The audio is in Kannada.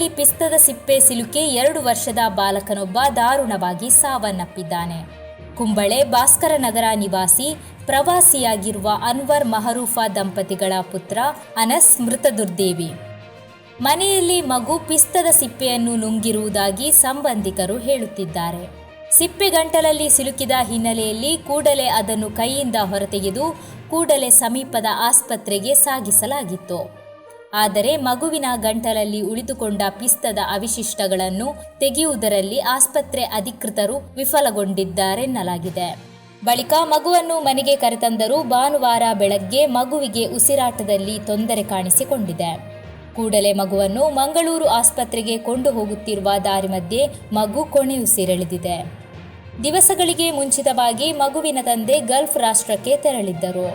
ಗಂಟಲಲ್ಲಿ ಪಿಸ್ತದ ಸಿಪ್ಪೆ ಸಿಲುಕಿ 2 ವರ್ಷದ ಬಾಲಕನೊಬ್ಬ ದಾರುಣವಾಗಿ ಸಾವನ್ನಪ್ಪಿದ್ದಾನೆ. ಕುಂಬಳೆ ಭಾಸ್ಕರ ನಗರ ನಿವಾಸಿ ಪ್ರವಾಸಿಯಾಗಿರುವ ಅನ್ವರ್ ಮಹರೂಫಾ ದಂಪತಿಗಳ ಪುತ್ರ ಅನಸ್ ಮೃತ ದುರ್ದೇವಿ. ಮನೆಯಲ್ಲಿ ಮಗು ಪಿಸ್ತದ ಸಿಪ್ಪೆಯನ್ನು ನುಂಗಿರುವುದಾಗಿ ಸಂಬಂಧಿಕರು ಹೇಳುತ್ತಿದ್ದಾರೆ. ಸಿಪ್ಪೆ ಗಂಟಲಲ್ಲಿ ಸಿಲುಕಿದ ಹಿನ್ನೆಲೆಯಲ್ಲಿ ಕೂಡಲೇ ಅದನ್ನು ಕೈಯಿಂದ ಹೊರತೆಗೆದು ಕೂಡಲೇ ಸಮೀಪದ ಆಸ್ಪತ್ರೆಗೆ ಸಾಗಿಸಲಾಗಿತ್ತು. ಆದರೆ ಮಗುವಿನ ಗಂಟಲಲ್ಲಿ ಉಳಿದುಕೊಂಡ ಪಿಸ್ತದ ಅವಶಿಷ್ಟಗಳನ್ನು ತೆಗೆಯುವುದರಲ್ಲಿ ಆಸ್ಪತ್ರೆ ಅಧಿಕೃತರು ವಿಫಲಗೊಂಡಿದ್ದಾರೆನ್ನಲಾಗಿದೆ. ಬಳಿಕ ಮಗುವನ್ನು ಮನೆಗೆ ಕರೆತಂದರೂ ಭಾನುವಾರ ಬೆಳಗ್ಗೆ ಮಗುವಿಗೆ ಉಸಿರಾಟದಲ್ಲಿ ತೊಂದರೆ ಕಾಣಿಸಿಕೊಂಡಿದೆ. ಕೂಡಲೇ ಮಗುವನ್ನು ಮಂಗಳೂರು ಆಸ್ಪತ್ರೆಗೆ ಕೊಂಡು ಹೋಗುತ್ತಿರುವ ದಾರಿ ಮಧ್ಯೆ ಮಗು ಕೊನೆಯುಸಿರೆಳೆದಿದೆ. ದಿವಸಗಳಿಗೆ ಮುಂಚಿತವಾಗಿ ಮಗುವಿನ ತಂದೆ ಗಲ್ಫ್ ರಾಷ್ಟ್ರಕ್ಕೆ ತೆರಳಿದ್ದರು.